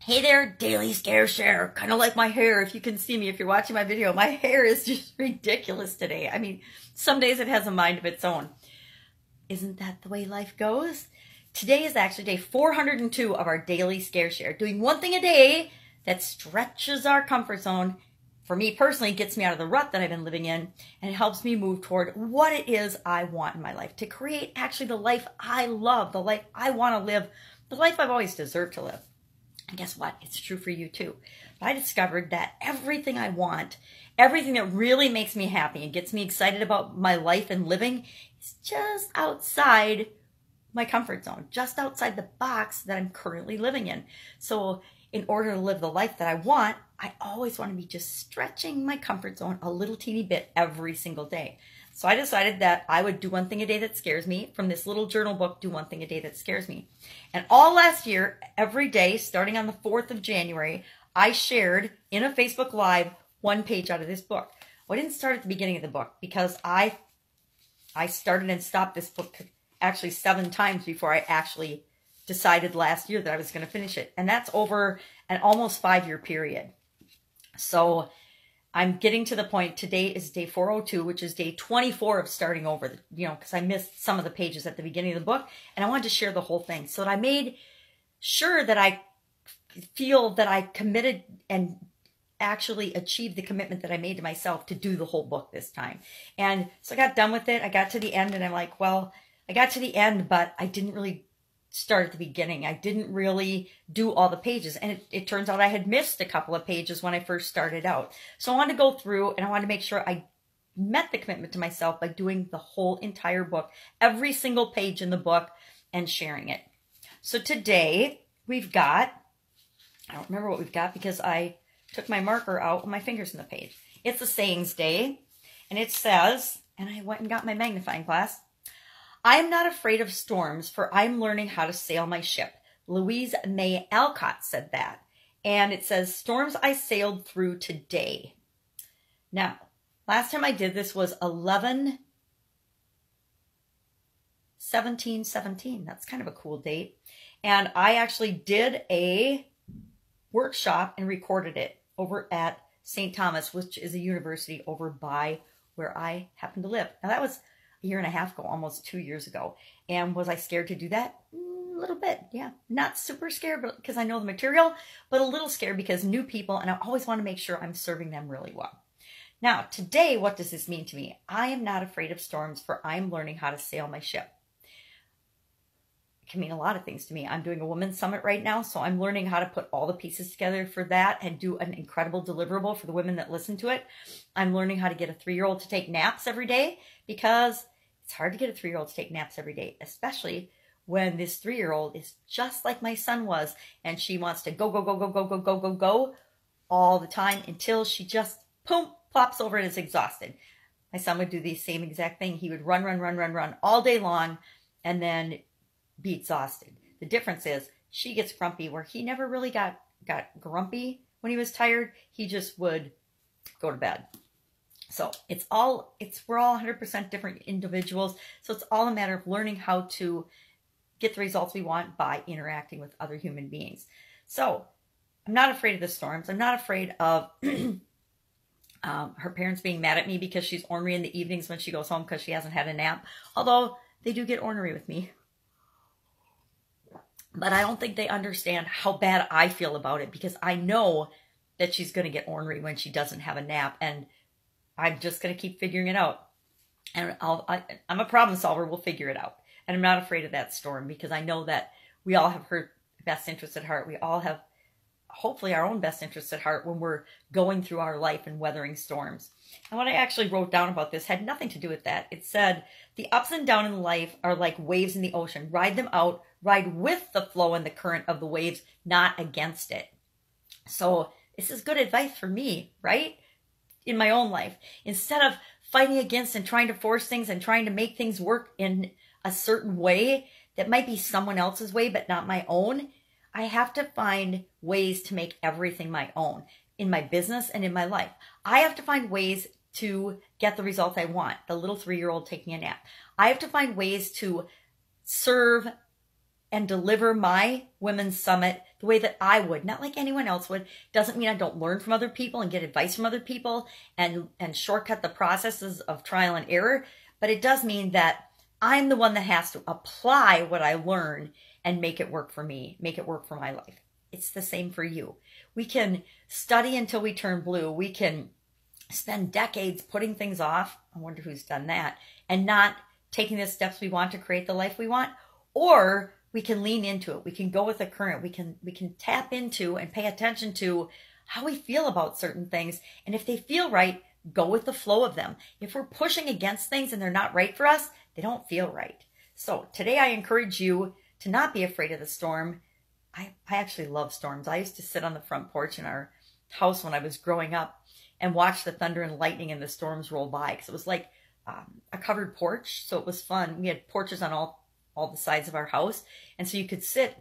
Hey there, daily scare share. Kind of like my hair. If you can see me, if you're watching my video, my hair is just ridiculous today. I mean, some days it has a mind of its own. Isn't that the way life goes? Today is actually day 402 of our daily scare share. Doing one thing a day that stretches our comfort zone. For me personally, gets me out of the rut that I've been living in, and it helps me move toward what it is I want in my life. To create actually the life I love, the life I want to live, the life I've always deserved to live. And guess what? It's true for you too. But I discovered that everything I want, everything that really makes me happy and gets me excited about my life and living is just outside my comfort zone, just outside the box that I'm currently living in. So in order to live the life that I want, I always want to be just stretching my comfort zone a little teeny bit every single day. So I decided that I would do one thing a day that scares me. From this little journal book, do one thing a day that scares me. And all last year, every day, starting on the 4th of January, I shared in a Facebook Live one page out of this book. Well, I didn't start at the beginning of the book because I started and stopped this book actually 7 times before I actually decided last year that I was going to finish it. And that's over an almost 5-year period. So I'm getting to the point. Today is day 402, which is day 24 of starting over, because I missed some of the pages at the beginning of the book, and I wanted to share the whole thing. So that I made sure that I feel that I committed and actually achieved the commitment that I made to myself to do the whole book this time. And so I got done with it. I got to the end, and I'm like, well, I got to the end, but I didn't really start at the beginning. I didn't really do all the pages, and it turns out I had missed a couple of pages when I first started out. So I wanted to go through and I wanted to make sure I met the commitment to myself by doing the whole entire book, every single page in the book, and sharing it. So today we've got, I don't remember what we've got because I took my marker out with my fingers in the page. It's a sayings day, and it says, and I went and got my magnifying glass, I am not afraid of storms, for I am learning how to sail my ship. Louise May Alcott said that. And it says, storms I sailed through today. Now, last time I did this was 11/17/17. That's kind of a cool date. And I actually did a workshop and recorded it over at St. Thomas, which is a university over by where I happen to live. Now, that was a year and a half ago, almost 2 years ago. And was I scared to do that? A little bit, yeah. Not super scared because I know the material, but a little scared because new people, and I always want to make sure I'm serving them really well. Now, today, what does this mean to me? I am not afraid of storms, for I am learning how to sail my ship. It can mean a lot of things to me. I'm doing a women's summit right now, so I'm learning how to put all the pieces together for that and do an incredible deliverable for the women that listen to it. I'm learning how to get a 3-year-old to take naps every day because it's hard to get a 3-year-old to take naps every day, especially when this 3-year-old is just like my son was, and she wants to go, go, go, go, go, go, go, go, go all the time until she just, boom, plops over and is exhausted. My son would do the same exact thing. He would run, run, run, run, run all day long and then be exhausted. The difference is she gets grumpy, where he never really got grumpy when he was tired. He just would go to bed. So we're all 100% different individuals. So it's all a matter of learning how to get the results we want by interacting with other human beings. So I'm not afraid of the storms. I'm not afraid of her parents being mad at me because she's ornery in the evenings when she goes home because she hasn't had a nap. Although they do get ornery with me. But I don't think they understand how bad I feel about it, because I know that she's going to get ornery when she doesn't have a nap, and I'm just going to keep figuring it out. And I'm a problem solver. We'll figure it out. And I'm not afraid of that storm, because I know that we all have her best interests at heart. We all have, hopefully, our own best interests at heart when we're going through our life and weathering storms. And what I actually wrote down about this had nothing to do with that. It said, the ups and downs in life are like waves in the ocean. Ride them out. Ride with the flow and the current of the waves, not against it. So this is good advice for me, right? In my own life. Instead of fighting against and trying to force things and trying to make things work in a certain way that might be someone else's way but not my own, I have to find ways to make everything my own in my business and in my life. I have to find ways to get the results I want. The little 3-year-old taking a nap. I have to find ways to serve and deliver my women's summit the way that I would, not like anyone else would. Doesn't mean I don't learn from other people and get advice from other people and shortcut the processes of trial and error, but it does mean that I'm the one that has to apply what I learn and make it work for me, make it work for my life. It's the same for you. We can study until we turn blue. We can spend decades putting things off. I wonder who's done that, and not taking the steps we want to create the life we want. Or we can lean into it. We can go with the current. We can tap into and pay attention to how we feel about certain things. And if they feel right, go with the flow of them. If we're pushing against things and they're not right for us, they don't feel right. So today I encourage you to not be afraid of the storm. I actually love storms. I used to sit on the front porch in our house when I was growing up and watch the thunder and lightning and the storms roll by, because it was like a covered porch. So it was fun. We had porches on all the sides of our house. And so you could sit,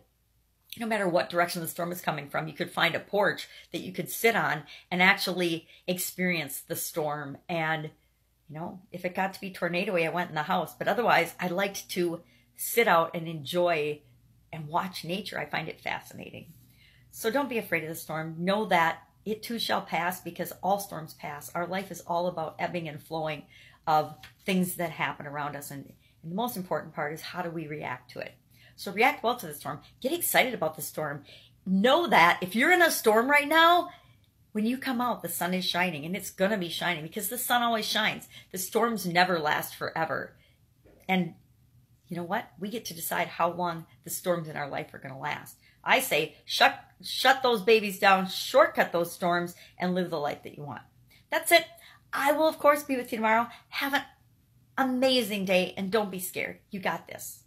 no matter what direction the storm is coming from, you could find a porch that you could sit on and actually experience the storm. And, you know, if it got to be tornado-y, I went in the house. But otherwise, I liked to sit out and enjoy and watch nature. I find it fascinating. So don't be afraid of the storm. Know that it too shall pass, because all storms pass. Our life is all about ebbing and flowing of things that happen around us. And the most important part is, how do we react to it? So react well to the storm. Get excited about the storm. Know that if you're in a storm right now, when you come out, the sun is shining, and it's going to be shining because the sun always shines. The storms never last forever. And you know what? We get to decide how long the storms in our life are going to last. I say, shut those babies down, shortcut those storms, and live the life that you want. That's it. I will, of course, be with you tomorrow. Have an amazing day, and don't be scared. You got this.